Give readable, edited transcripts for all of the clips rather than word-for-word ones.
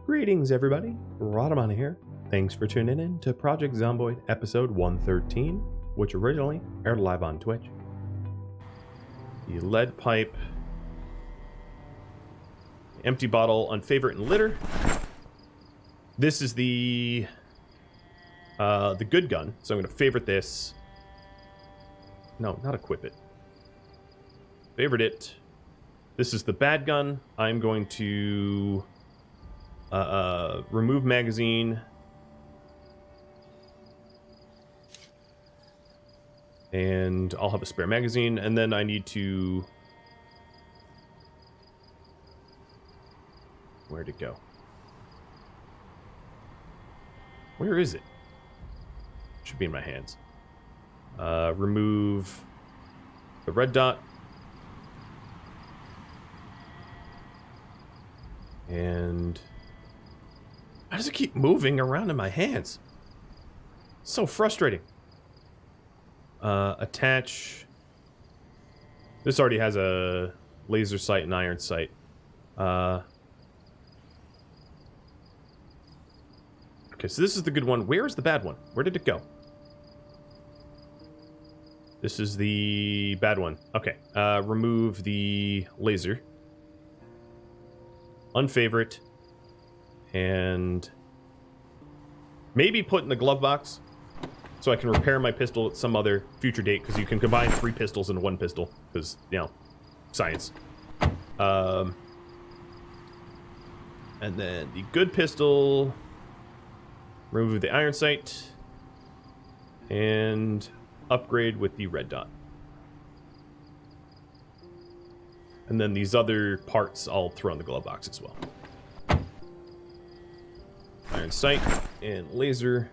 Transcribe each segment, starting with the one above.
Greetings, everybody. Rhadamant here. Thanks for tuning in to Project Zomboid episode 113, which originally aired live on Twitch. The lead pipe, empty bottle, unfavorite, and litter. This is the good gun, so I'm going to favorite this. No, not equip it. Favorite it. This is the bad gun. I'm going to remove magazine. And I'll have a spare magazine, and then I need to... Where'd it go? Where is it? Should be in my hands. Remove the red dot. And... How does it keep moving around in my hands? So frustrating. Attach. This already has a laser sight and iron sight. Okay, so this is the good one. Where is the bad one? Where did it go? This is the bad one. Okay, remove the laser. Unfavorite. And maybe put in the glove box so I can repair my pistol at some other future date, because you can combine 3 pistols into 1 pistol, because, you know, science. And then the good pistol, remove the iron sight, and upgrade with the red dot. And then these other parts I'll throw in the glove box as well. Iron sight and laser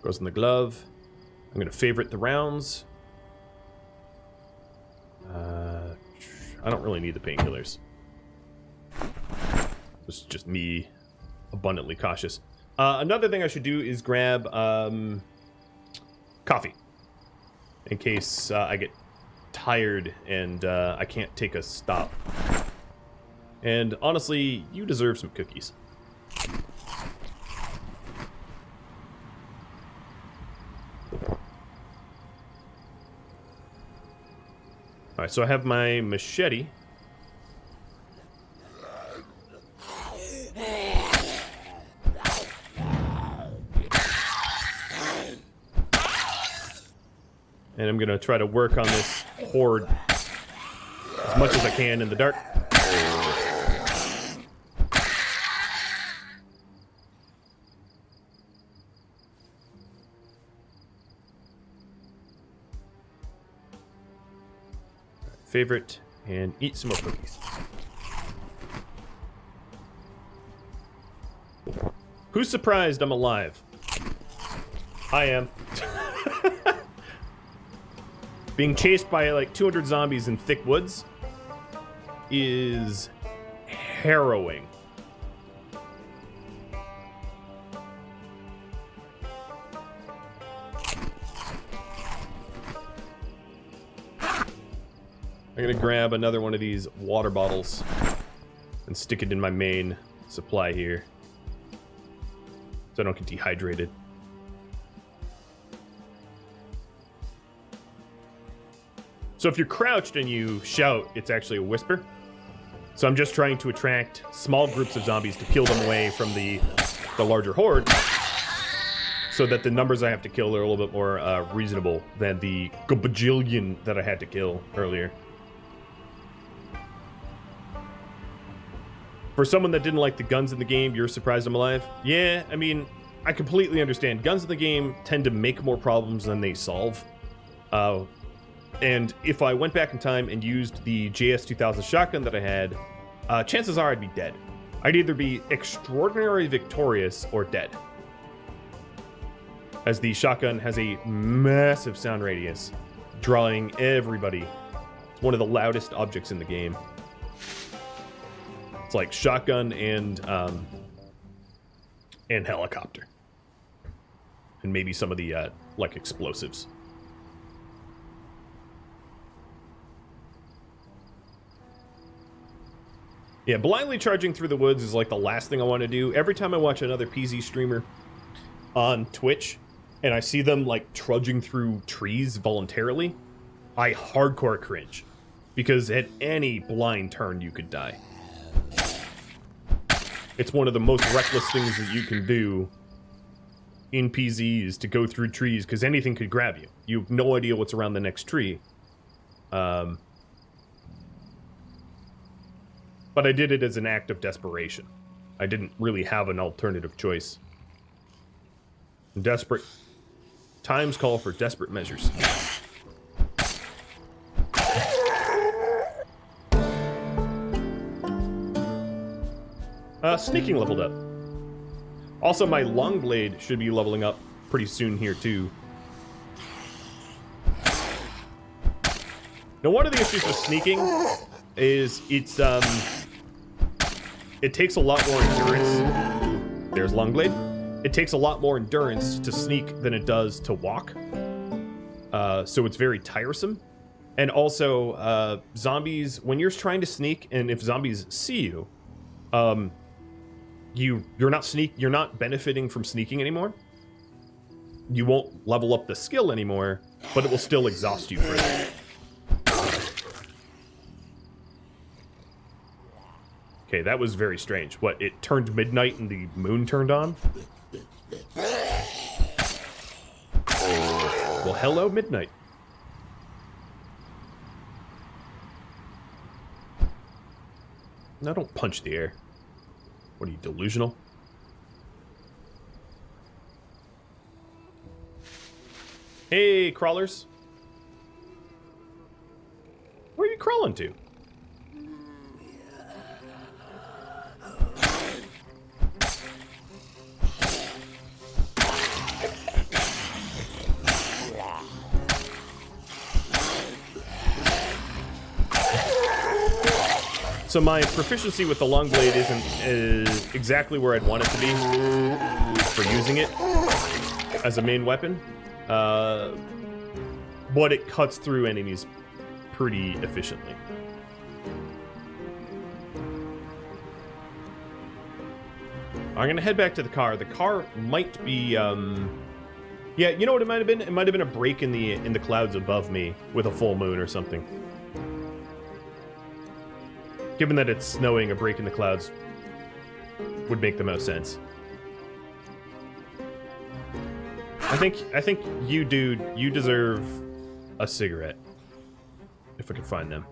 goes in the glove. I'm going to favorite the rounds. I don't really need the painkillers. This is just me abundantly cautious. Another thing I should do is grab coffee. In case I get tired and I can't take a stop. And honestly, you deserve some cookies. Alright, so I have my machete. And I'm gonna try to work on this horde as much as I can in the dark. Favorite, and eat some more cookies. Who's surprised I'm alive? I am. Being chased by like 200 zombies in thick woods is harrowing. I'm gonna grab another one of these water bottles and stick it in my main supply here so I don't get dehydrated. So if you're crouched and you shout, it's actually a whisper. So I'm just trying to attract small groups of zombies to peel them away from the larger horde, so that the numbers I have to kill are a little bit more reasonable than the bajillion that I had to kill earlier. For someone that didn't like the guns in the game, you're surprised I'm alive? Yeah, I mean, I completely understand. Guns in the game tend to make more problems than they solve. And if I went back in time and used the JS2000 shotgun that I had, chances are I'd be dead. I'd either be extraordinarily victorious or dead, as the shotgun has a massive sound radius, drawing everybody. It's one of the loudest objects in the game. It's like shotgun and helicopter, and maybe some of the like explosives. Yeah, blindly charging through the woods is like the last thing I want to do. Every time I watch another PZ streamer on Twitch and I see them like trudging through trees voluntarily, I hardcore cringe. Because at any blind turn you could die. It's one of the most reckless things that you can do in PZs to go through trees, because anything could grab you. You have no idea what's around the next tree. But I did it as an act of desperation. I didn't really have an alternative choice. Desperate times call for desperate measures. Sneaking leveled up. Also, my long blade should be leveling up pretty soon here, too. Now, one of the issues with sneaking is it takes a lot more endurance. There's long blade. It takes a lot more endurance to sneak than it does to walk. So it's very tiresome. And also, zombies, when you're trying to sneak, and if zombies see you, you're not benefiting from sneaking anymore. You won't level up the skill anymore, but it will still exhaust you further. Okay, that was very strange. What, it turned midnight and the moon turned on? Well, hello, midnight. No, don't punch the air. What are you, delusional? Hey, crawlers. Where are you crawling to? So my proficiency with the long blade isn't exactly where I'd want it to be for using it as a main weapon, but it cuts through enemies pretty efficiently. I'm gonna head back to the car. The car might be, yeah, you know what it might have been? It might have been a break in the clouds above me with a full moon or something. Given that it's snowing, a break in the clouds would make the most sense. I think you, dude, you deserve a cigarette. If I could find them.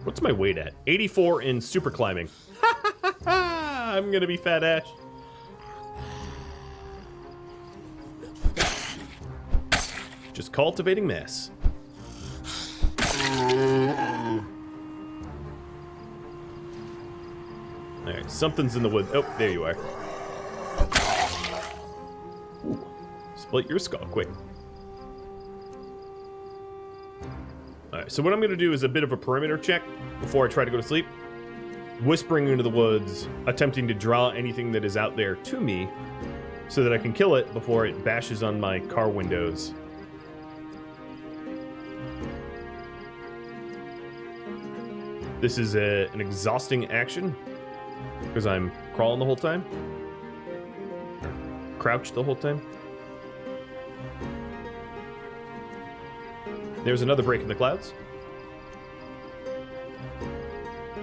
What's my weight at? 84 in super climbing. I'm gonna be Fat Ash. Just cultivating mass. Alright, something's in the woods. Oh, there you are. Ooh, split your skull quick. Alright, so what I'm going to do is a bit of a perimeter check before I try to go to sleep. Whispering into the woods, attempting to draw anything that is out there to me so that I can kill it before it bashes on my car windows. This is an exhausting action because I'm crawling the whole time. Crouched the whole time. There's another break in the clouds.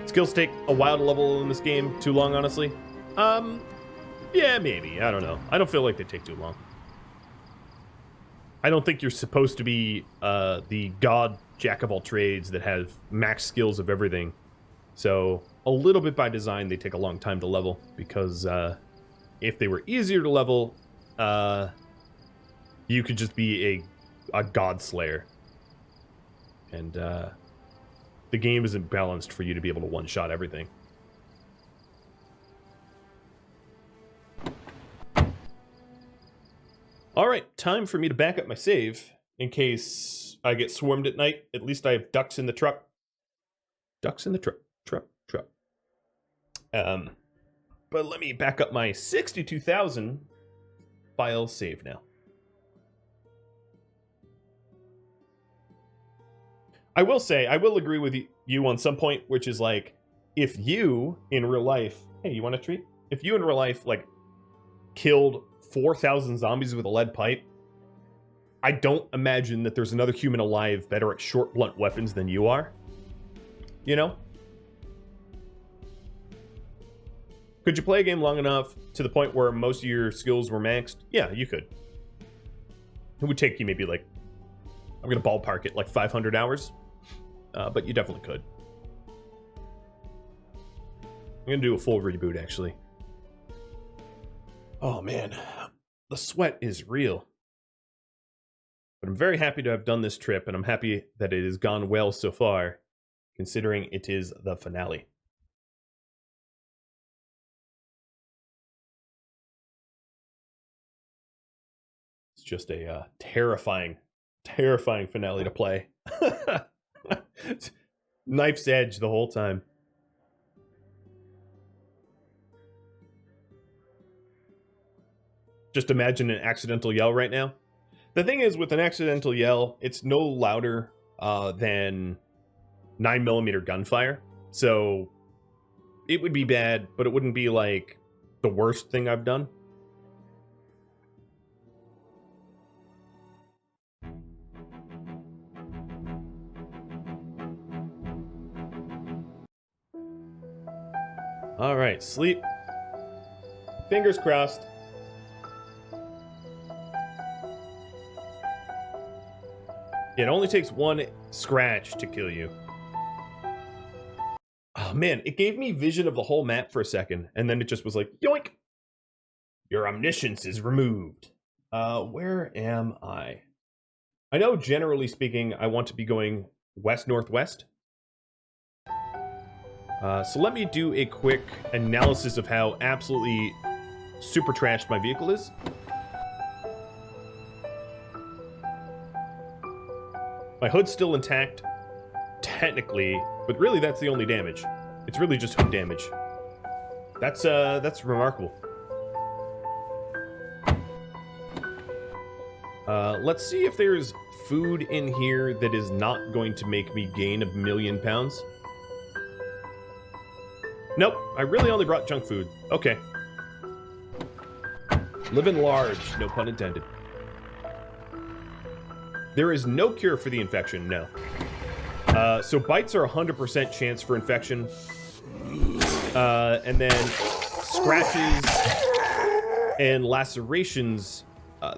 Skills take a while to level in this game. Too long, honestly. Yeah, maybe. I don't know. I don't feel like they take too long. I don't think you're supposed to be the god jack of all trades that have max skills of everything. So a little bit by design, they take a long time to level because if they were easier to level, you could just be a god slayer. And the game isn't balanced for you to be able to one-shot everything. Alright, time for me to back up my save in case I get swarmed at night. At least I have ducks in the truck. Ducks in the truck. Truck. But let me back up my 62,000 file save now. I will say, I will agree with you on some point, which is like, if you in real life, hey, you want a treat? If you in real life, like, killed 4,000 zombies with a lead pipe, I don't imagine that there's another human alive better at short, blunt weapons than you are. You know? Could you play a game long enough to the point where most of your skills were maxed? Yeah, you could. It would take you maybe like, I'm going to ballpark it, like 500 hours. But you definitely could. I'm going to do a full reboot, actually. Oh, man. The sweat is real. But I'm very happy to have done this trip, and I'm happy that it has gone well so far, considering it is the finale. It's just a terrifying finale to play. Knife's edge the whole time. Just imagine an accidental yell right now. The thing is, with an accidental yell, it's no louder than 9mm gunfire. So it would be bad, but it wouldn't be like the worst thing I've done. All right, sleep. Fingers crossed. It only takes one scratch to kill you. Oh man, it gave me vision of the whole map for a second, and then it just was like, yoink! Your omniscience is removed. Where am I? I know, generally speaking, I want to be going west-northwest. So let me do a quick analysis of how absolutely super trashed my vehicle is. My hood's still intact, technically, but really that's the only damage. It's really just hood damage. That's remarkable. Let's see if there's food in here that is not going to make me gain 1,000,000 pounds. Nope, I really only brought junk food. Okay. Living large, no pun intended. There is no cure for the infection, no. So bites are 100% chance for infection. And then scratches and lacerations,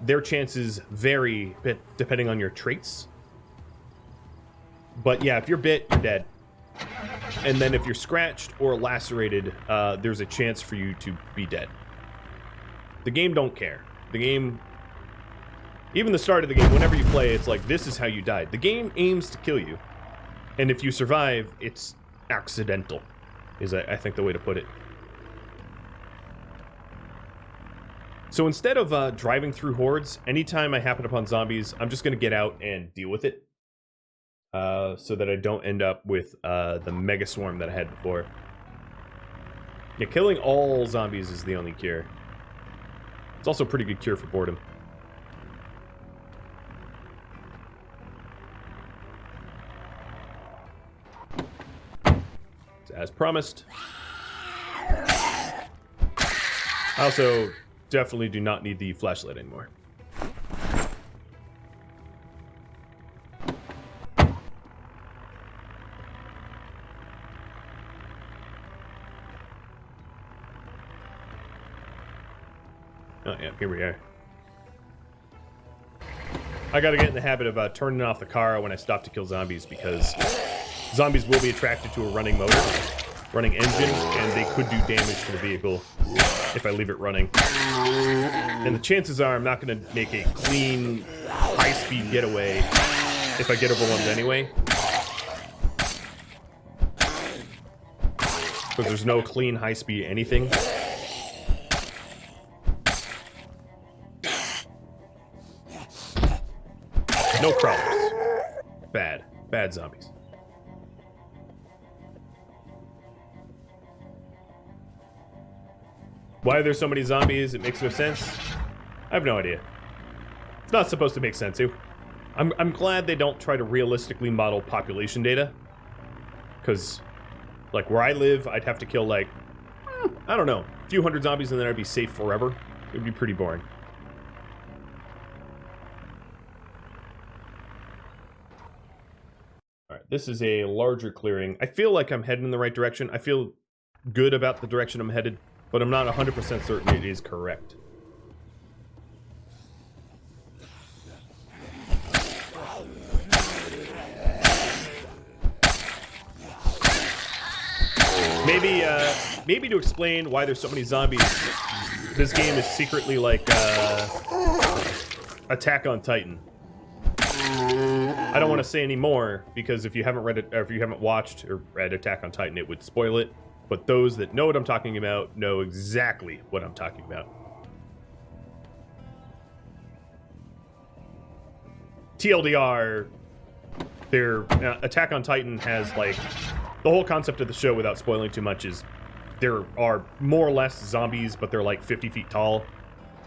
their chances vary depending on your traits. But yeah, if you're bit, you're dead. And then if you're scratched or lacerated, there's a chance for you to be dead. The game don't care. The game, even the start of the game, whenever you play, it's like, this is how you died. The game aims to kill you. And if you survive, it's accidental, is I think the way to put it. So instead of driving through hordes, anytime I happen upon zombies, I'm just going to get out and deal with it. So that I don't end up with the mega swarm that I had before. Yeah, killing all zombies is the only cure. It's also a pretty good cure for boredom. As promised. I also definitely do not need the flashlight anymore. Oh yeah, here we are. I gotta get in the habit of turning off the car when I stop to kill zombies, because zombies will be attracted to a running motor, running engine, and they could do damage to the vehicle if I leave it running. And the chances are I'm not gonna make a clean, high-speed getaway if I get overwhelmed anyway. Because there's no clean, high-speed anything. No crawlers. Bad. Bad zombies. Why are there so many zombies? It makes no sense. I have no idea. It's not supposed to make sense, I'm glad they don't try to realistically model population data. Because, like, where I live, I'd have to kill, like, I don't know, a few hundred zombies and then I'd be safe forever. It would be pretty boring. Alright, this is a larger clearing. I feel like I'm heading in the right direction. I feel good about the direction I'm headed, but I'm not 100% certain it is correct. Maybe to explain why there's so many zombies, this game is secretly like Attack on Titan. I don't want to say any more because if you haven't read it, or if you haven't watched or read Attack on Titan, it would spoil it. But those that know what I'm talking about know exactly what I'm talking about. TLDR, their Attack on Titan has like the whole concept of the show, without spoiling too much, is there are more or less zombies, but they're like 50 feet tall,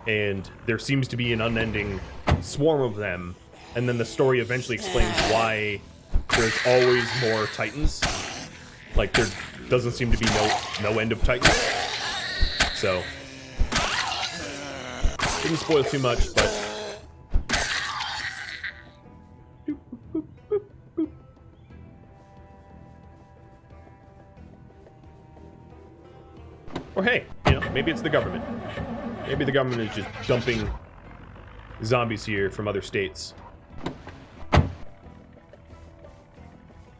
and there seems to be an unending swarm of them, and then the story eventually explains why there's always more Titans. Like, there doesn't seem to be no end of Titans. So, didn't spoil too much, but... Or hey, you know, maybe it's the government. Maybe the government is just dumping zombies here from other states.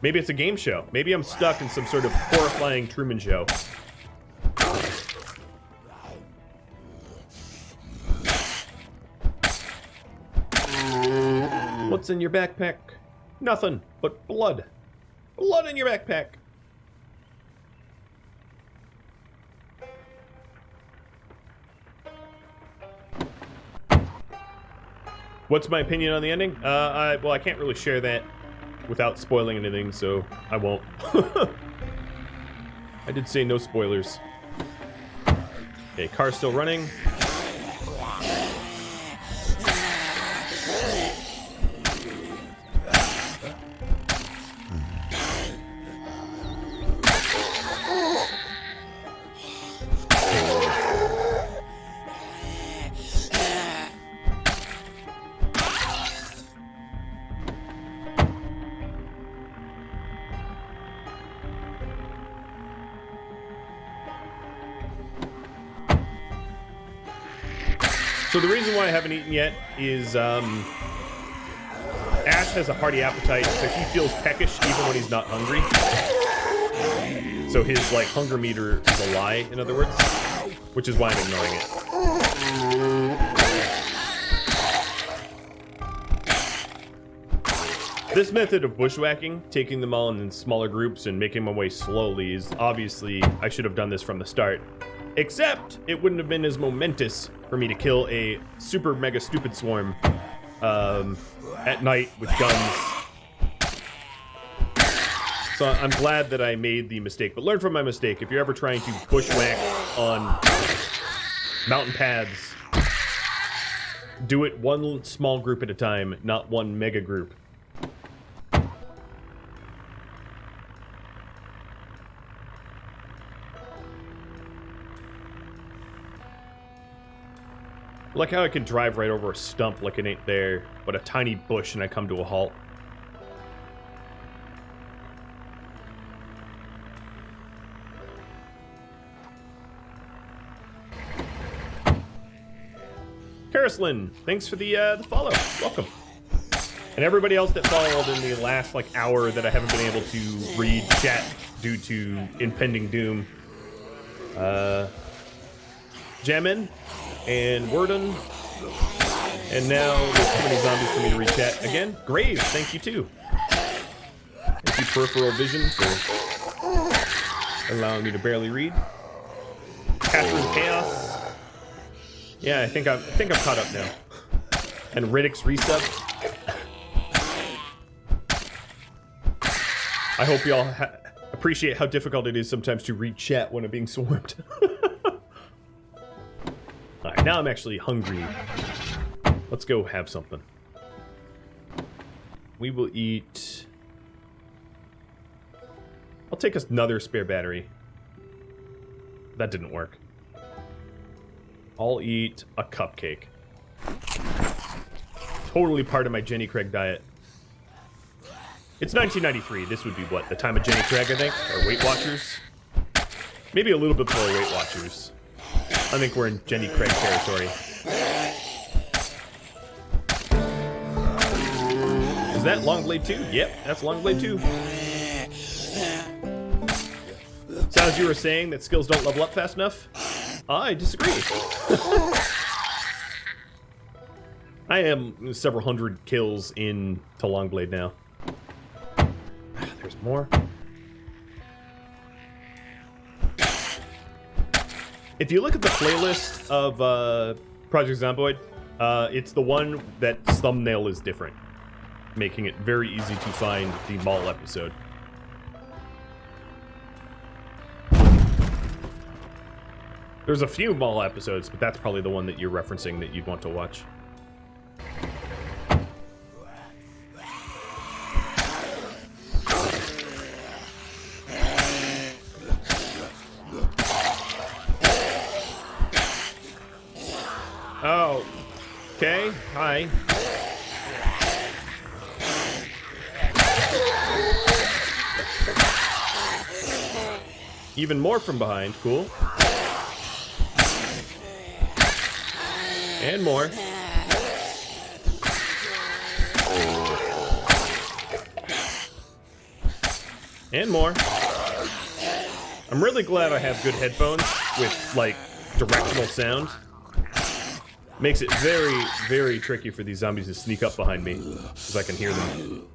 Maybe it's a game show. Maybe I'm stuck in some sort of horrifying Truman Show. What's in your backpack? Nothing but blood. Blood in your backpack. What's my opinion on the ending? Well, I can't really share that without spoiling anything, so I won't. I did say no spoilers. Okay, car's still running. So the reason why I haven't eaten yet is Ash has a hearty appetite, so he feels peckish even when he's not hungry. So his like hunger meter is a lie, in other words, which is why I'm ignoring it. This method of bushwhacking, taking them all in smaller groups and making my way slowly, is obviously, I should have done this from the start. Except, it wouldn't have been as momentous for me to kill a super mega stupid swarm at night with guns. So I'm glad that I made the mistake, but learn from my mistake. If you're ever trying to bushwhack on mountain paths, do it one small group at a time, not one mega group. I like how I can drive right over a stump like it ain't there, but a tiny bush and I come to a halt. Karaslin, thanks for the follow. Welcome. And everybody else that followed in the last like hour that I haven't been able to read chat due to impending doom. Jamin and Worden. And now there's too many zombies for me to read chat again. Grave, thank you too. Thank you, Peripheral Vision, for allowing me to barely read. Catherine Chaos. Yeah, I think I'm caught up now. And Riddick's resub. I hope y'all appreciate how difficult it is sometimes to read chat when I'm being swarmed. Alright, now I'm actually hungry. Let's go have something. We will eat... I'll take another spare battery. That didn't work. I'll eat a cupcake. Totally part of my Jenny Craig diet. It's 1993. This would be what? The time of Jenny Craig, I think? Or Weight Watchers? Maybe a little bit before Weight Watchers. I think we're in Jenny Craig territory. Is that Longblade 2? Yep, that's Longblade 2. Sounds you were saying that skills don't level up fast enough? I disagree. I am several hundred kills into Longblade now. There's more. If you look at the playlist of Project Zomboid, it's the one that's thumbnail is different, making it very easy to find the mall episode. There's a few mall episodes, but that's probably the one that you're referencing that you'd want to watch. Oh, okay. Hi. Even more from behind. Cool. And more. And more. I'm really glad I have good headphones with, like, directional sound. Makes it very, very tricky for these zombies to sneak up behind me, because I can hear them.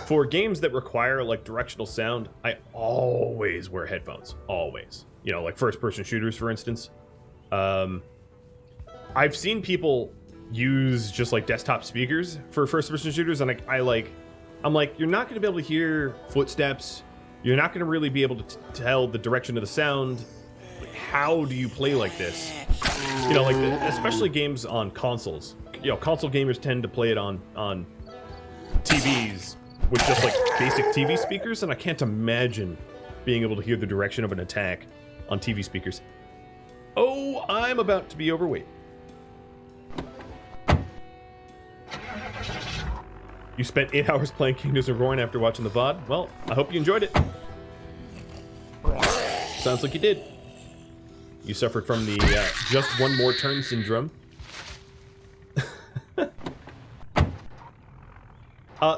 For games that require, like, directional sound, I always wear headphones. Always. You know, like first-person shooters, for instance. I've seen people use just, like, desktop speakers for first-person shooters, and I'm like, you're not going to be able to hear footsteps. You're not going to really be able to tell the direction of the sound. How do you play like this? You know, like, especially games on consoles. You know, console gamers tend to play it on TVs with just, like, basic TV speakers, and I can't imagine being able to hear the direction of an attack on TV speakers. Oh, I'm about to be overweight. You spent 8 hours playing Kingdoms of Ruin after watching the VOD? Well, I hope you enjoyed it. Sounds like you did. You suffered from the just one more turn syndrome.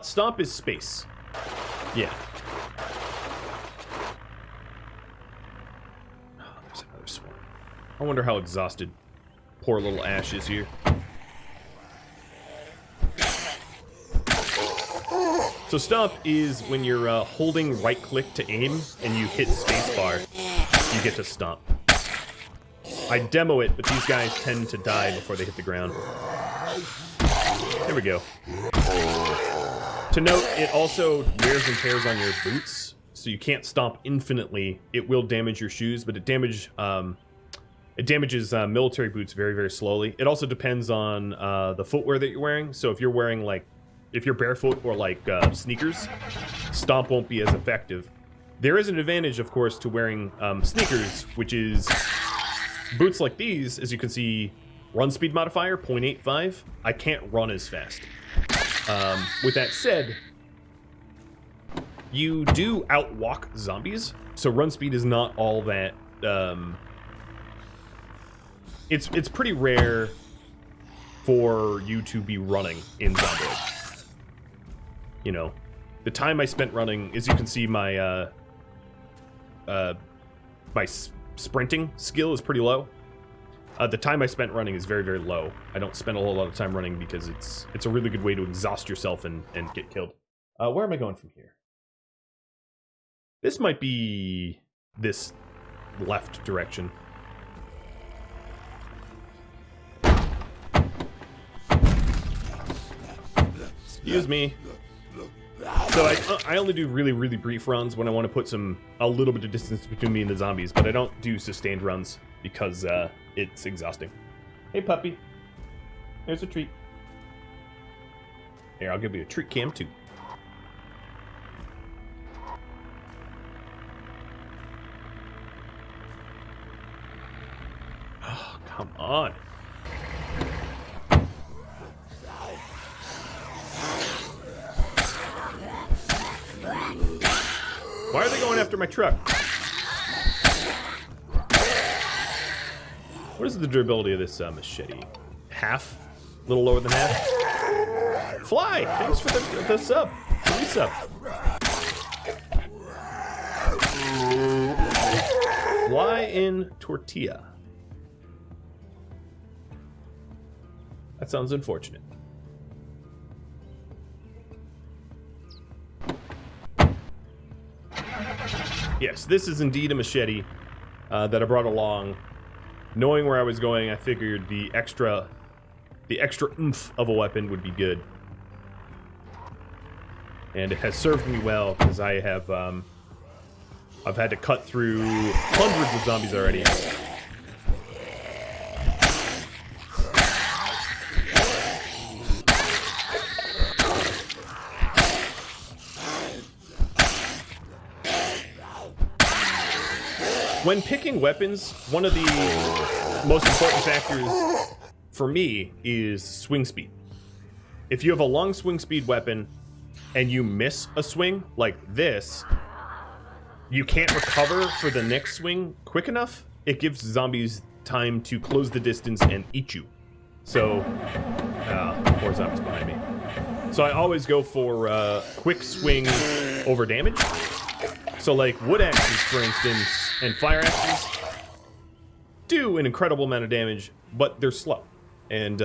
Stomp is space. Yeah. Oh, there's another swarm. I wonder how exhausted poor little Ash is here. So stomp is when you're holding right click to aim and you hit spacebar, you get to stomp. I demo it, but these guys tend to die before they hit the ground. There we go. To note, it also wears and tears on your boots, so you can't stomp infinitely. It will damage your shoes, but it damages military boots very, very slowly. It also depends on the footwear that you're wearing. So if you're wearing, like, if you're barefoot or, like, sneakers, stomp won't be as effective. There is an advantage, of course, to wearing sneakers, which is boots like these. As you can see, run speed modifier 0.85. I can't run as fast. With that said, you do outwalk zombies, so run speed is not all that. It's pretty rare for you to be running in Zomboid. You know, the time I spent running, as you can see, my sprinting skill is pretty low. The time I spent running is very, very low. I don't spend a whole lot of time running because it's a really good way to exhaust yourself and get killed. Where am I going from here? This might be this left direction. Excuse me. So I only do really, really brief runs when I want to put a little bit of distance between me and the zombies, but I don't do sustained runs because it's exhausting. Hey, puppy. There's a treat. Here, I'll give you a treat cam too. Oh, come on. Why are they going after my truck? What is the durability of this machete? Half? A little lower than half? Fly! Thanks for the sub. Resub. Fly in tortilla. That sounds unfortunate. Yes, this is indeed a machete that I brought along. Knowing where I was going, I figured the extra oomph of a weapon would be good. And it has served me well, because I have, I've had to cut through hundreds of zombies already. When picking weapons, one of the most important factors for me is swing speed. If you have a long swing speed weapon and you miss a swing like this, you can't recover for the next swing quick enough. It gives zombies time to close the distance and eat you. So, more zombies behind me. So I always go for quick swing over damage. So like wood axes, for instance, and fire axes do an incredible amount of damage, but they're slow. And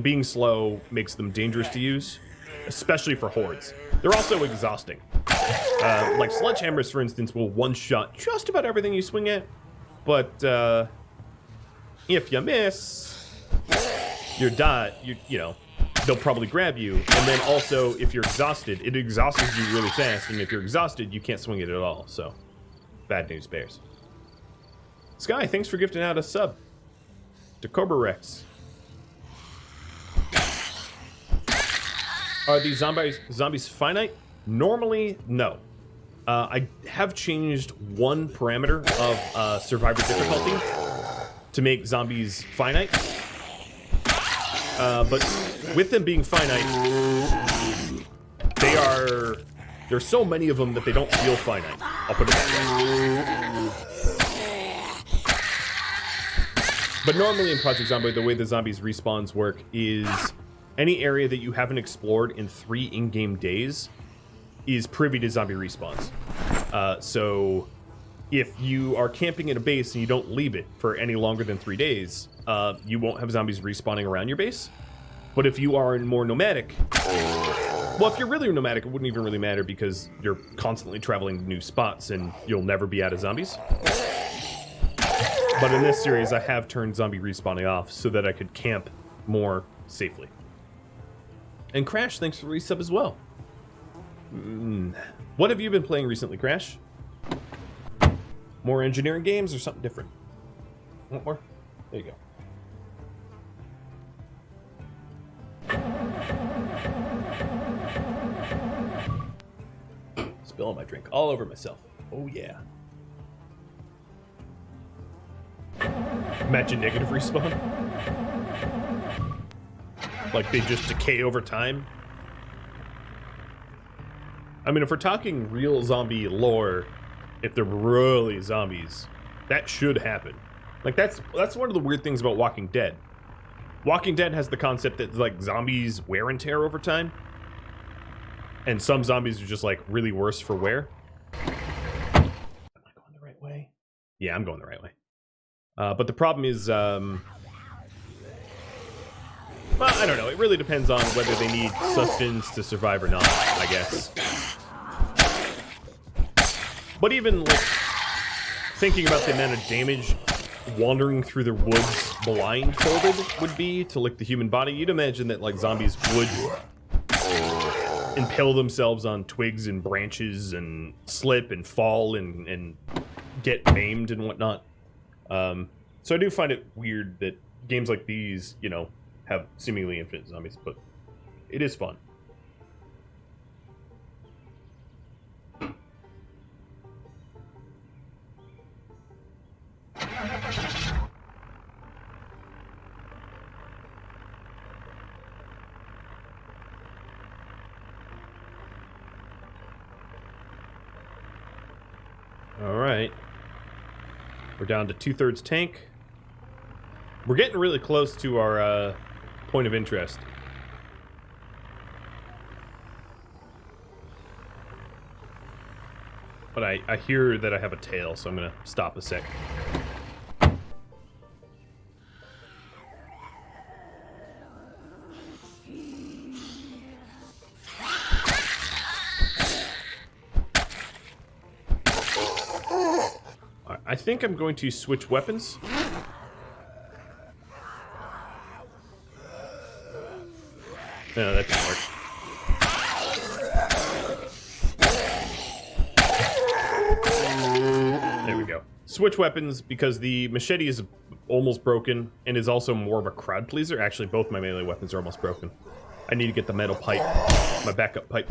being slow makes them dangerous to use, especially for hordes. They're also exhausting. Like sledgehammers, for instance, will one-shot just about everything you swing at, but if you miss, you're dead. You know, they'll probably grab you. And then also, if you're exhausted, it exhausts you really fast. And if you're exhausted, you can't swing it at all. So, bad news bears. Sky, thanks for gifting out a sub to Cobra Rex. Are these zombies finite? Normally, no. I have changed one parameter of survivor difficulty to make zombies finite. But with them being finite, there's so many of them that they don't feel finite. I'll put it that way. But normally in Project Zomboid, the way the zombies respawns work is any area that you haven't explored in 3 in-game days is privy to zombie respawns. So if you are camping in a base and you don't leave it for any longer than 3 days, you won't have zombies respawning around your base. But if you are more nomadic, well, if you're really nomadic, it wouldn't even really matter because you're constantly traveling to new spots and you'll never be out of zombies. But in this series, I have turned zombie respawning off so that I could camp more safely. And Crash, thanks for the resub as well. What have you been playing recently, Crash? More engineering games or something different? Want more? There you go. Spilling my drink all over myself. Oh yeah. Imagine negative respawn. Like they just decay over time. I mean, if we're talking real zombie lore, if they're really zombies, that should happen. Like that's one of the weird things about Walking Dead. Walking Dead has the concept that like zombies wear and tear over time. And some zombies are just like really worse for wear. Am I going the right way? Yeah, I'm going the right way. But the problem is, well, I don't know. It really depends on whether they need sustenance to survive or not, I guess. But even, like, thinking about the amount of damage wandering through the woods blindfolded would be to, like, the human body, you'd imagine that, like, zombies would impale themselves on twigs and branches and slip and fall and get maimed and whatnot. So I do find it weird that games like these, you know, have seemingly infinite zombies, but It is fun. Alright. We're down to 2/3 tank. We're getting really close to our point of interest. But I hear that I have a tail, so I'm going to stop a sec. I think I'm going to switch weapons. No, that didn't work. There we go. Switch weapons because the machete is almost broken and is also more of a crowd pleaser. Actually, both my melee weapons are almost broken. I need to get the metal pipe, my backup pipe.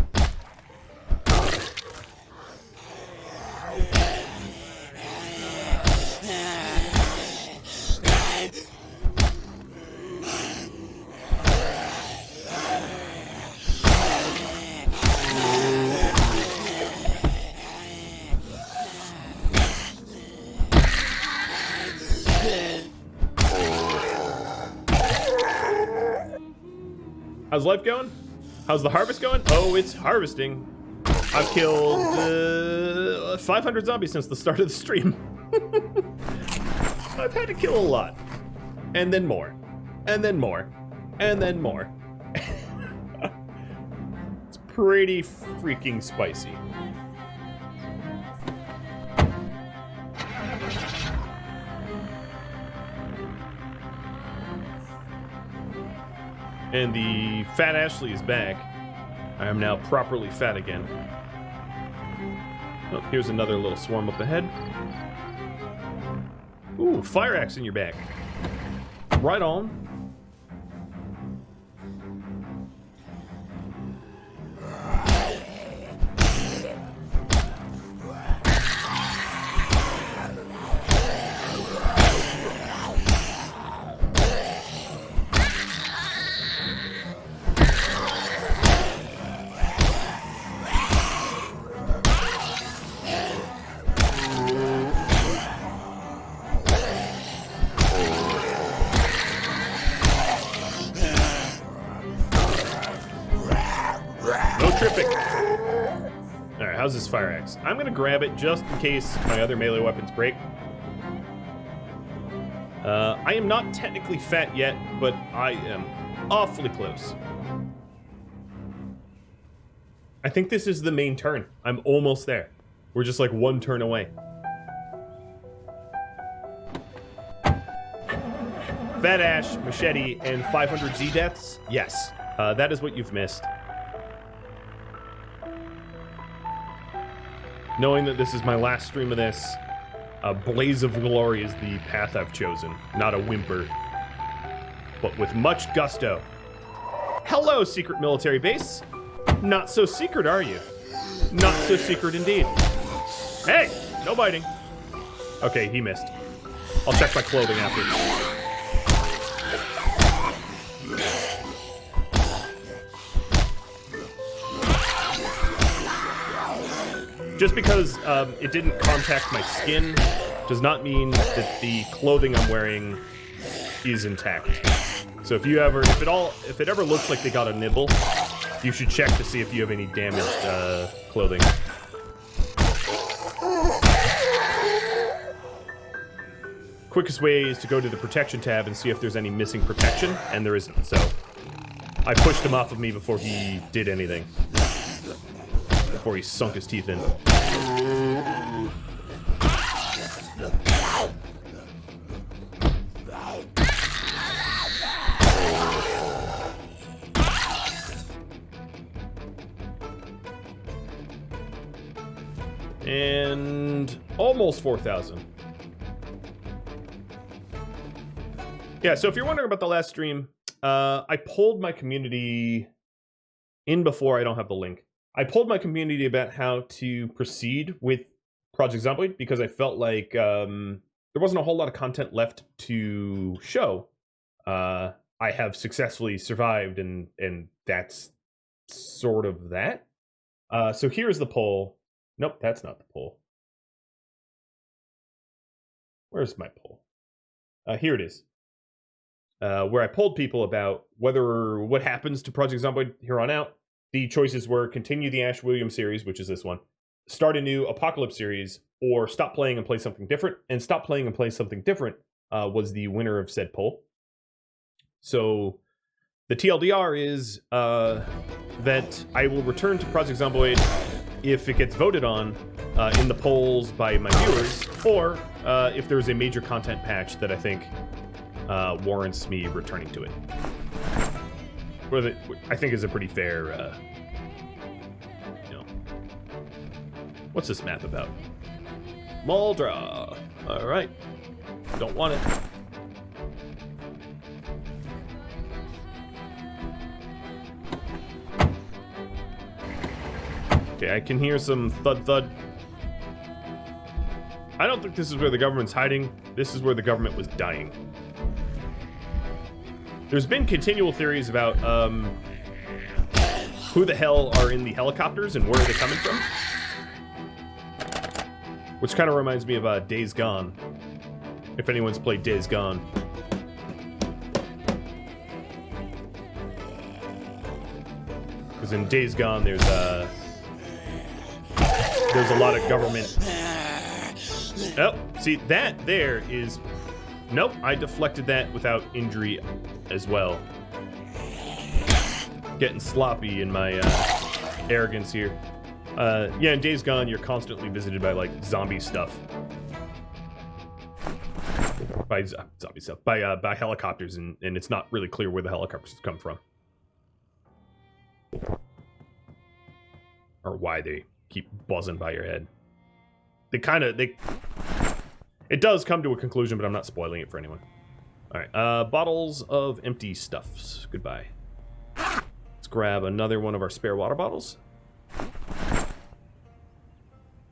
How's life going? How's the harvest going? Oh, it's harvesting. I've killed 500 zombies since the start of the stream. I've had to kill a lot. And then more. And then more. And then more. It's pretty freaking spicy. And the fat Ashley is back. I am now properly fat again. Oh, here's another little swarm up ahead. Ooh, fire axe in your back. Right on. Alright, how's this fire axe? I'm gonna grab it just in case my other melee weapons break. I am not technically fat yet, but I am awfully close. I think this is the main turn. I'm almost there. We're just like one turn away. Fat Ash, Machete, and 500 Z deaths? Yes. That is what you've missed. Knowing that this is my last stream of this, a blaze of glory is the path I've chosen, not a whimper, but with much gusto. Hello, secret military base. Not so secret, are you? Not so secret indeed. Hey, no biting. Okay, he missed. I'll check my clothing after. Just because it didn't contact my skin does not mean that the clothing I'm wearing is intact. So if it ever looks like they got a nibble, you should check to see if you have any damaged clothing. Quickest way is to go to the protection tab and see if there's any missing protection, and there isn't. So I pushed him off of me before he did anything. Before he sunk his teeth in. And almost 4,000. Yeah, so if you're wondering about the last stream, I polled my community in before. I don't have the link. I polled my community about how to proceed with Project Zomboid because I felt like there wasn't a whole lot of content left to show. I have successfully survived, and that's sort of that. So here's the poll. Nope, that's not the poll. Where's my poll? Here it is. Where I polled people about what happens to Project Zomboid here on out. The choices were continue the Ash Williams series, which is this one, start a new Apocalypse series, or stop playing and play something different. And stop playing and play something different was the winner of said poll. So the TLDR is that I will return to Project Zomboid if it gets voted on in the polls by my viewers, or if there's a major content patch that I think warrants me returning to it. I think is a pretty fair, what's this map about? Muldra. All right. Don't want it. Okay, I can hear some thud. I don't think this is where the government's hiding. This is where the government was dying. There's been continual theories about who the hell are in the helicopters and where are they coming from. Which kind of reminds me of Days Gone. If anyone's played Days Gone. Because in Days Gone, there's a lot of government. Oh, see, that there is... Nope, I deflected that without injury as well. Getting sloppy in my arrogance here. Yeah, in Days Gone, you're constantly visited by, like, zombie stuff. By zombie stuff. By helicopters, and it's not really clear where the helicopters come from. Or why they keep buzzing by your head. It does come to a conclusion, but I'm not spoiling it for anyone. Alright, bottles of empty stuffs. Goodbye. Let's grab another one of our spare water bottles.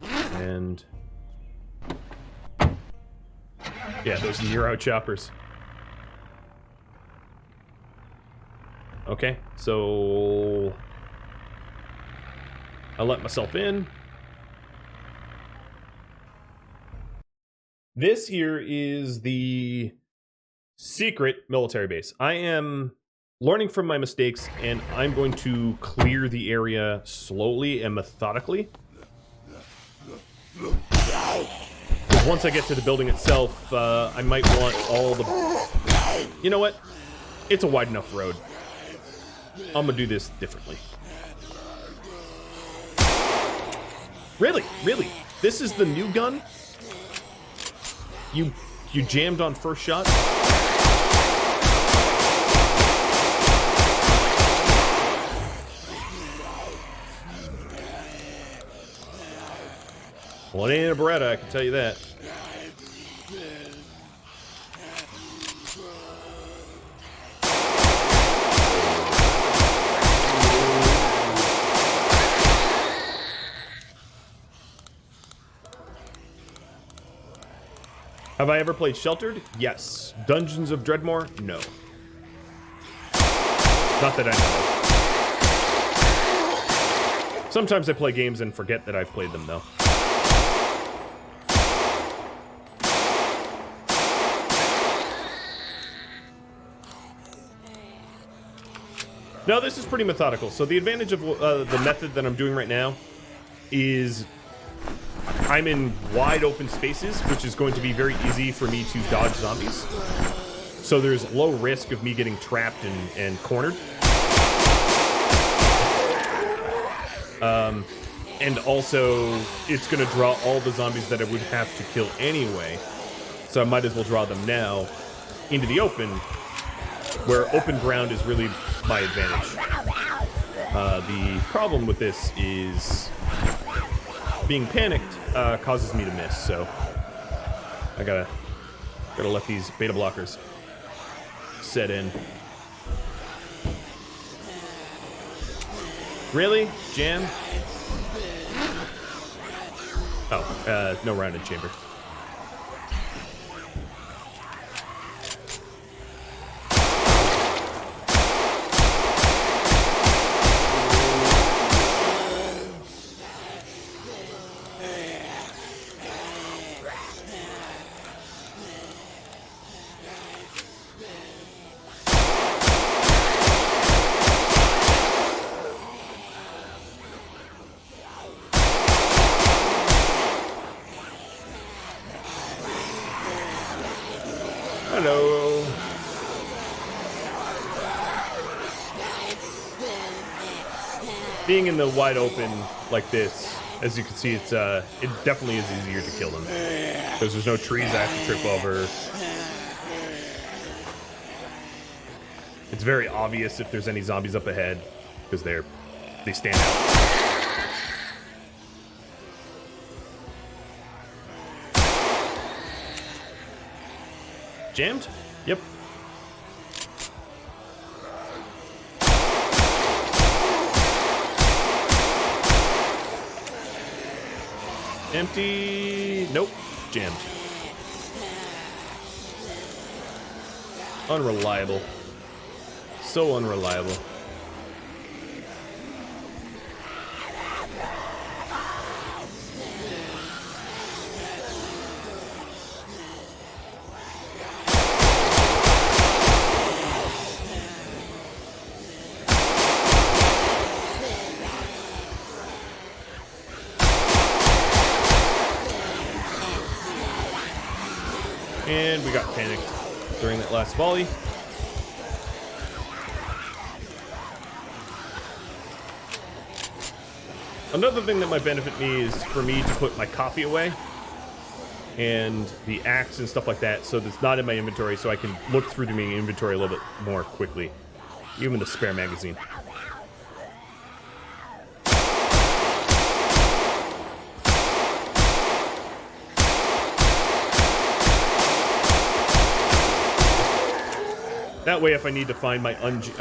And... yeah, those Neuro choppers. Okay, so... I let myself in. This here is the secret military base. I am learning from my mistakes, and I'm going to clear the area slowly and methodically. Once I get to the building itself, I might want all the... You know what? It's a wide enough road. I'm gonna do this differently. Really? Really? This is the new gun? You jammed on first shot? Well, it ain't a Beretta, I can tell you that. Have I ever played Sheltered? Yes. Dungeons of Dreadmore? No. Not that I know of. Sometimes I play games and forget that I've played them, though. No, this is pretty methodical. So the advantage of the method that I'm doing right now is I'm in wide open spaces, which is going to be very easy for me to dodge zombies. So there's low risk of me getting trapped and cornered. And also, it's going to draw all the zombies that I would have to kill anyway. So I might as well draw them now into the open, where open ground is really my advantage. The problem with this is being panicked causes me to miss, so I gotta let these beta blockers set in. Really? Jam? Oh, no round in chamber. Hello. Being in the wide open like this, as you can see, it definitely is easier to kill them because there's no trees I have to trip over. It's very obvious if there's any zombies up ahead because they stand out. Jammed? Yep. Empty. Nope. Jammed. Unreliable. So unreliable. And we got panicked during that last volley. Another thing that might benefit me is for me to put my copy away and the axe and stuff like that so that it's not in my inventory so I can look through the main inventory a little bit more quickly. Even the spare magazine. That way, if I need to find my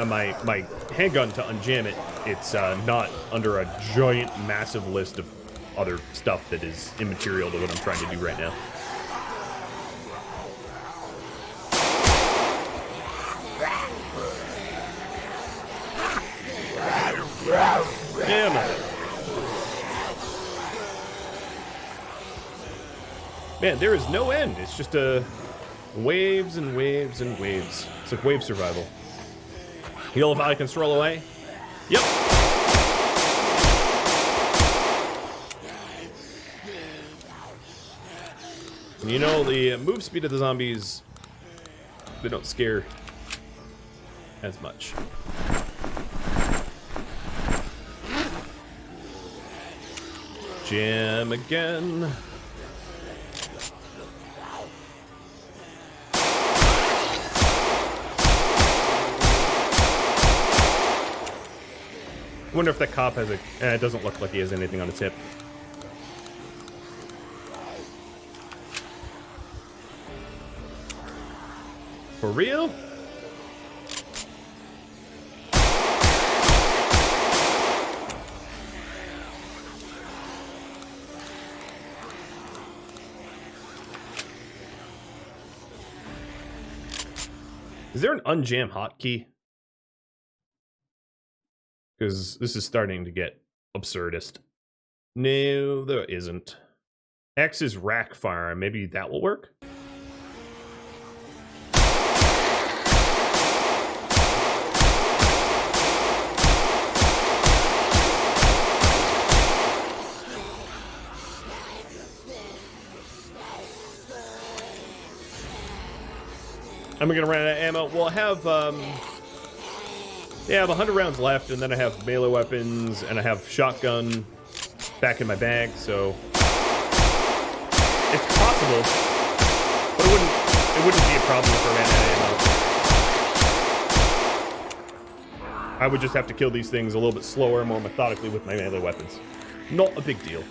my handgun to unjam it, it's not under a giant, massive list of other stuff that is immaterial to what I'm trying to do right now. Damn it. Man, there is no end. It's just waves and waves and waves. It's like wave survival. Heal if I can stroll away. Yep. And you know, the move speed of the zombies, they don't scare as much. Jam again. I wonder if that cop has a... it doesn't look like he has anything on his hip. For real? Is there an unjam hotkey? Because this is starting to get absurdist. No, there isn't. X is rack firearm. Maybe that will work? I'm gonna run out of ammo. Well, I have yeah, I have 100 rounds left, and then I have melee weapons, and I have shotgun back in my bag, so it's possible, but it wouldn't be a problem if I ran out of ammo. I would just have to kill these things a little bit slower, more methodically with my melee weapons. Not a big deal.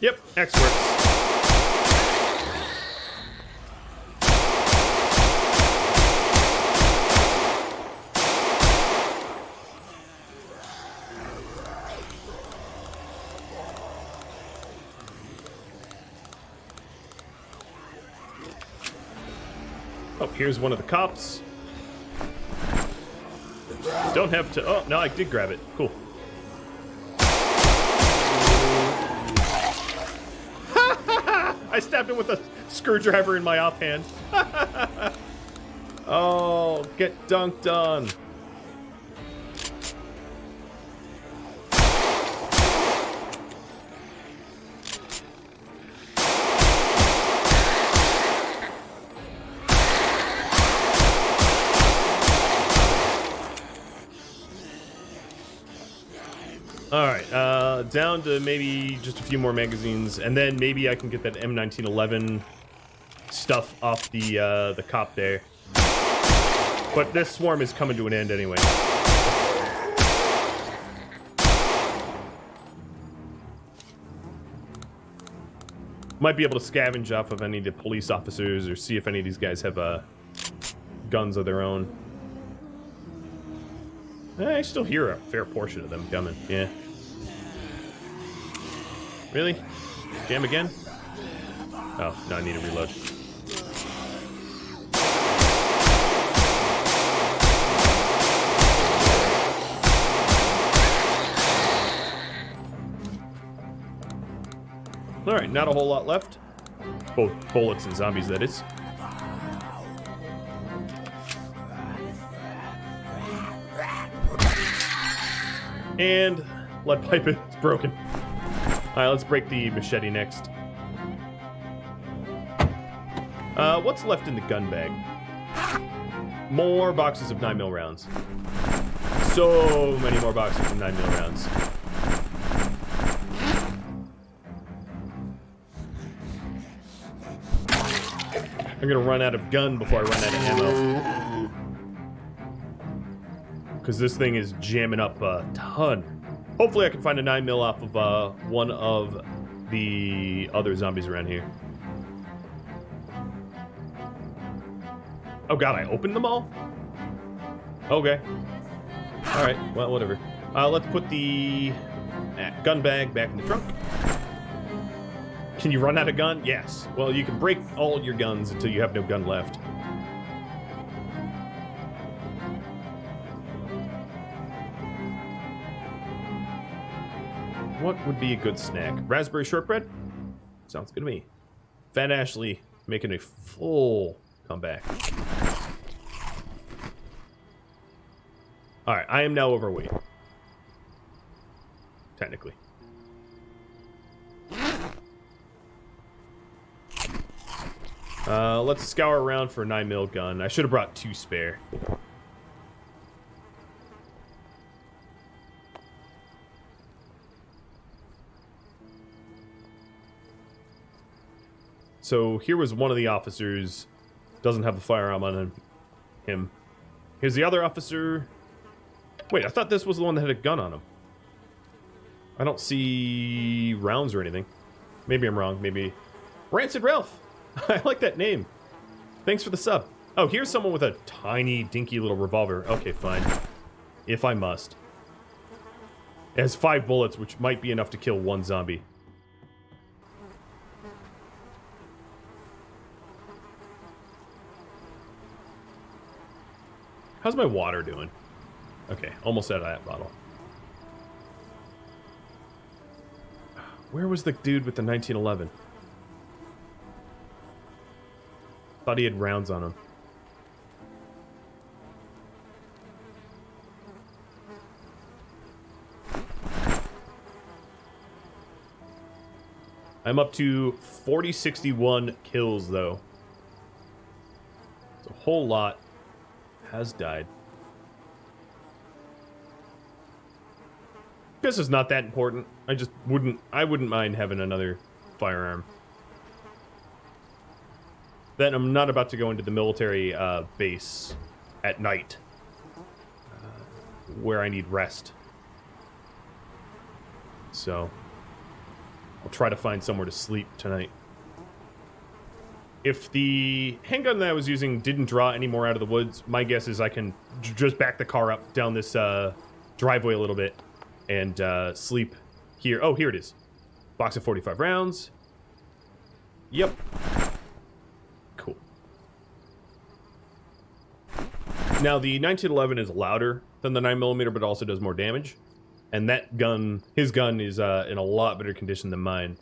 Yep, X works. Oh, here's one of the cops. Don't have to... Oh, no, I did grab it. Cool. I stabbed him with a screwdriver in my offhand. Oh, get dunked on. Alright, down to maybe just a few more magazines, and then maybe I can get that M1911 stuff off the cop there. But this swarm is coming to an end anyway. Might be able to scavenge off of any of the police officers or see if any of these guys have guns of their own. I still hear a fair portion of them coming, yeah. Really? Jam again? Oh, no, I need to reload. Alright, not a whole lot left. Both bullets and zombies, that is. And lead pipe is broken. Alright, let's break the machete next. What's left in the gun bag? More boxes of 9mm rounds. So many more boxes of 9mm rounds. I'm gonna run out of gun before I run out of ammo. Because this thing is jamming up a ton. Hopefully I can find a 9mm off of one of the other zombies around here. Oh god, I opened them all? Okay. Alright, well, whatever. Let's put the gun bag back in the trunk. Can you run out of gun? Yes. Well, you can break all your guns until you have no gun left. What would be a good snack? Raspberry shortbread? Sounds good to me. Fat Ashley making a full comeback. Alright, I am now overweight. Technically. Let's scour around for a 9mm gun. I should have brought 2 spare. So here was one of the officers. Doesn't have a firearm on him. Here's the other officer. Wait, I thought this was the one that had a gun on him. I don't see rounds or anything. Maybe I'm wrong. Maybe... Rancid Ralph! I like that name. Thanks for the sub. Oh, here's someone with a tiny, dinky little revolver. Okay, fine. If I must. It has 5 bullets, which might be enough to kill 1 zombie. How's my water doing? Okay, almost out of that bottle. Where was the dude with the 1911? Thought he had rounds on him. I'm up to 4061 kills, though. It's a whole lot has died. This is not that important. I wouldn't mind having another firearm. Then I'm not about to go into the military base at night, where I need rest. So, I'll try to find somewhere to sleep tonight. If the handgun that I was using didn't draw any more out of the woods, my guess is I can just back the car up down this driveway a little bit and sleep here. Oh, here it is. Box of 45 rounds. Yep. Cool. Now, the 1911 is louder than the 9mm, but also does more damage. And that gun, his gun, is in a lot better condition than mine.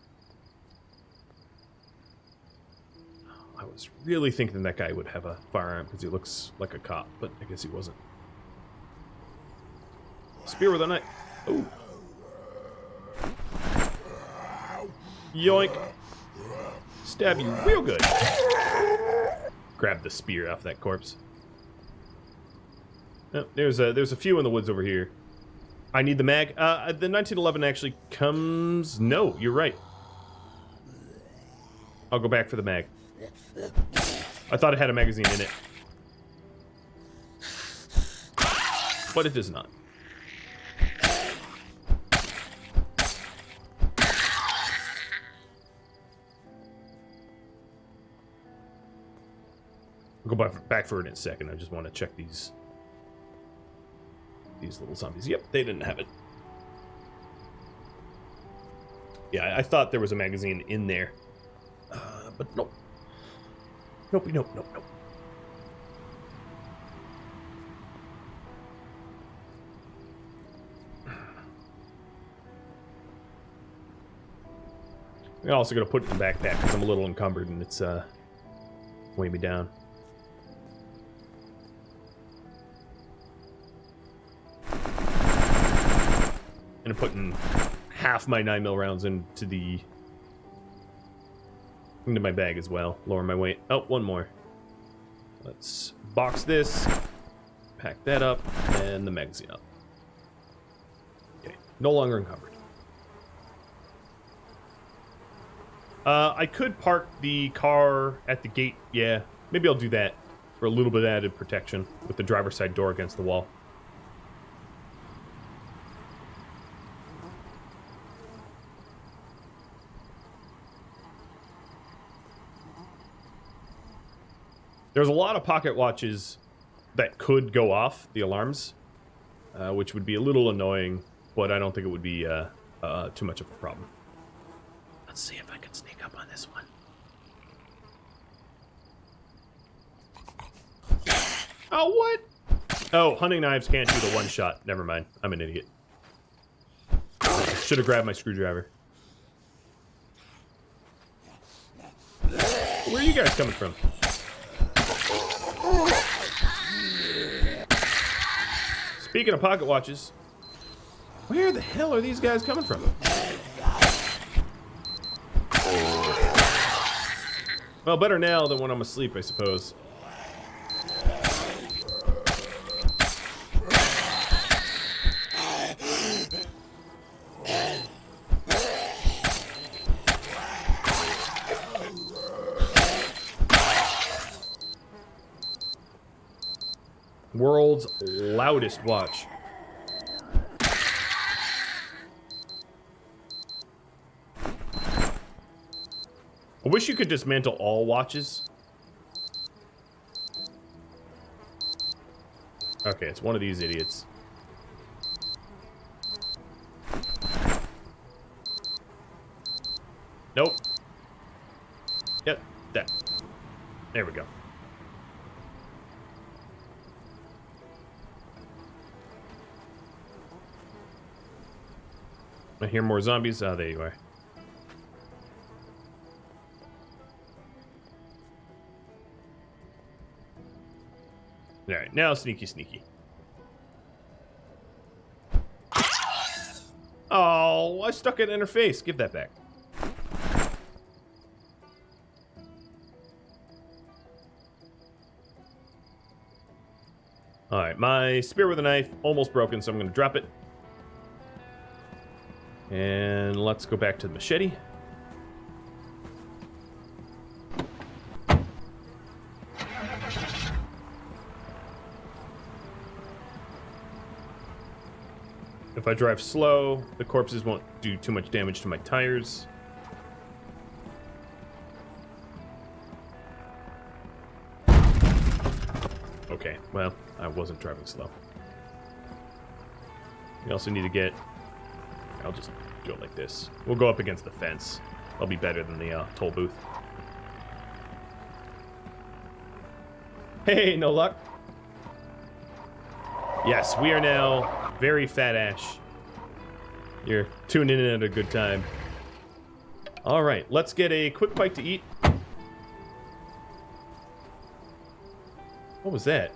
I was really thinking that guy would have a firearm because he looks like a cop, but I guess he wasn't. Spear with a knife. Oh. Yoink. Stab you real good. Grab the spear off that corpse. Oh, there's a few in the woods over here. I need the mag. The 1911 actually comes... No, you're right. I'll go back for the mag. I thought it had a magazine in it. But it does not. I'll go back for it in a second. I just want to check these little zombies. Yep, they didn't have it. Yeah, I thought there was a magazine in there. But nope. Nope, nope, nope, nope. I'm also going to put it in the backpack because I'm a little encumbered and it's weighing me down. And I'm putting half my 9mm rounds into my bag as well. Lower my weight. Oh, one more. Let's box this, pack that up, and the magazine up. Okay, no longer encumbered. I could park the car at the gate. Yeah, maybe I'll do that for a little bit of added protection with the driver's side door against the wall. There's a lot of pocket watches that could go off, the alarms, which would be a little annoying, but I don't think it would be too much of a problem. Let's see if I can sneak up on this one. Oh, what? Oh, hunting knives can't do the one shot. Never mind. I'm an idiot. Should have grabbed my screwdriver. Where are you guys coming from? Speaking of pocket watches, where the hell are these guys coming from? Well, better now than when I'm asleep, I suppose. World's loudest watch. I wish you could dismantle all watches. Okay, it's one of these idiots. Nope. Yep, that. There we go. I hear more zombies. Oh, there you are. Alright, now sneaky, sneaky. Oh, I stuck it in her face. Give that back. Alright, my spear with a knife almost broken, so I'm going to drop it. And let's go back to the machete. If I drive slow, the corpses won't do too much damage to my tires. Well, I wasn't driving slow. We also need to get... I'll just do it like this. We'll go up against the fence. That'll be better than the toll booth. Hey, no luck. Yes, we are now very fat Ash. You're tuning in at a good time. All right, let's get a quick bite to eat. What was that?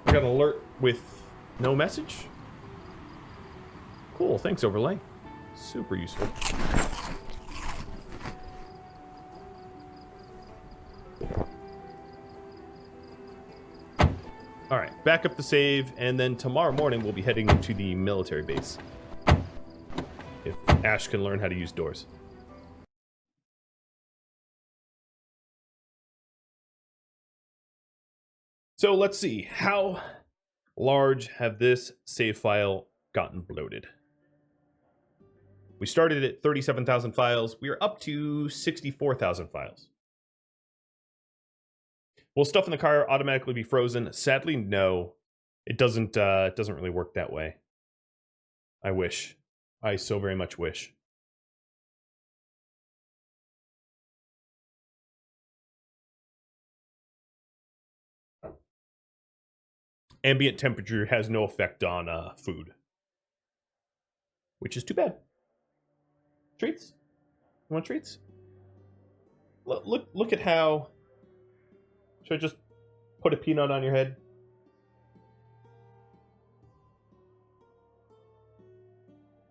I got an alert with no message? Cool, thanks, Overlay. Super useful. Alright, back up the save, and then tomorrow morning we'll be heading into the military base. If Ash can learn how to use doors. So let's see, how large have this save file gotten bloated? We started at 37,000 files. We are up to 64,000 files. Will stuff in the car automatically be frozen? Sadly, no. It doesn't really work that way. I wish. I so very much wish. Ambient temperature has no effect on food. Which is too bad. Treats? You want treats? Look at how... Should I just put a peanut on your head?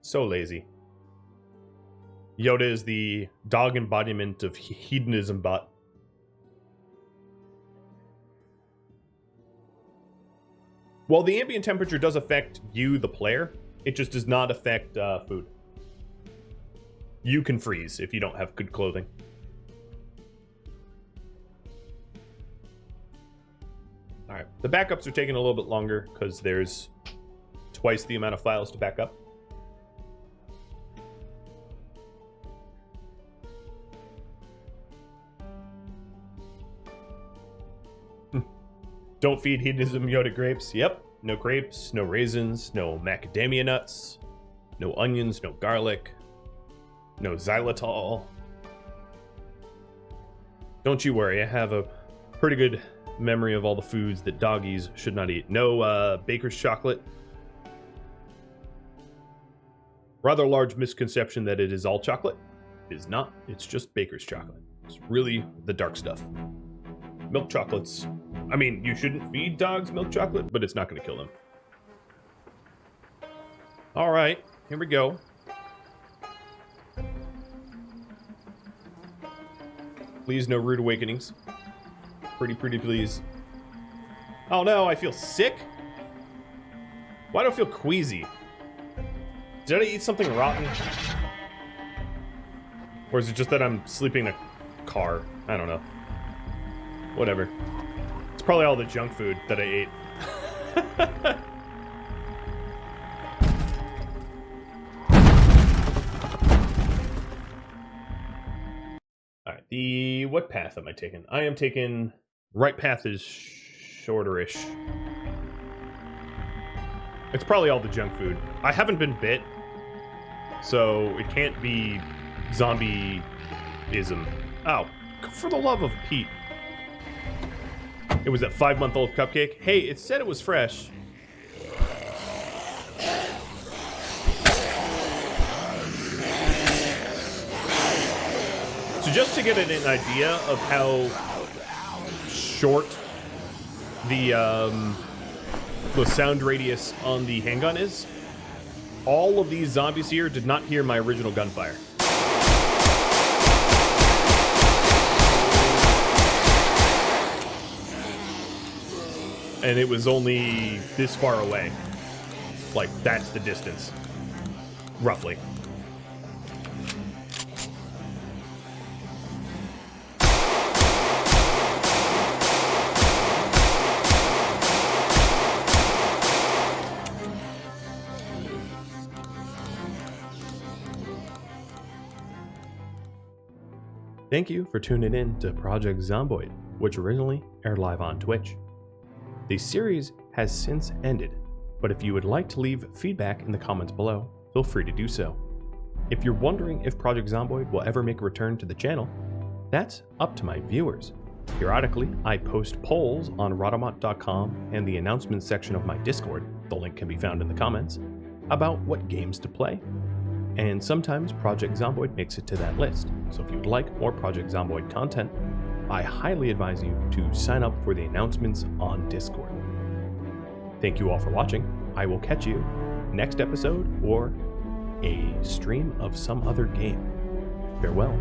So lazy. Yoda is the dog embodiment of hedonism bot. While the ambient temperature does affect you, the player, it just does not affect food. You can freeze if you don't have good clothing. Alright, the backups are taking a little bit longer because there's twice the amount of files to back up. Don't feed hedonism Yoda grapes. Yep, no grapes, no raisins, no macadamia nuts, no onions, no garlic, no xylitol. Don't you worry, I have a pretty good memory of all the foods that doggies should not eat. No baker's chocolate. Rather large misconception that it is all chocolate. It is not. It's just baker's chocolate. It's really the dark stuff. Milk chocolates. I mean, you shouldn't feed dogs milk chocolate, but it's not going to kill them. All right, here we go. Please, no rude awakenings. Pretty please. Oh no, I feel sick? Why do I feel queasy? Did I eat something rotten? Or is it just that I'm sleeping in a car? I don't know. Whatever. It's probably all the junk food that I ate. Alright, what path am I taking? I am taking... Right path is shorter-ish. It's probably all the junk food. I haven't been bit, so it can't be zombie-ism. Oh, for the love of Pete. It was that 5-month-old cupcake. Hey, it said it was fresh. So just to get an idea of how short the sound radius on the handgun is, all of these zombies here did not hear my original gunfire. And it was only this far away. Like, that's the distance. Roughly. Thank you for tuning in to Project Zomboid, which originally aired live on Twitch. The series has since ended, but if you would like to leave feedback in the comments below, feel free to do so. If you're wondering if Project Zomboid will ever make a return to the channel, that's up to my viewers. Periodically, I post polls on Rhadamant.com and the announcements section of my Discord, the link can be found in the comments, about what games to play. And sometimes Project Zomboid makes it to that list, so if you'd like more Project Zomboid content, I highly advise you to sign up for the announcements on Discord. Thank you all for watching. I will catch you next episode or a stream of some other game. Farewell.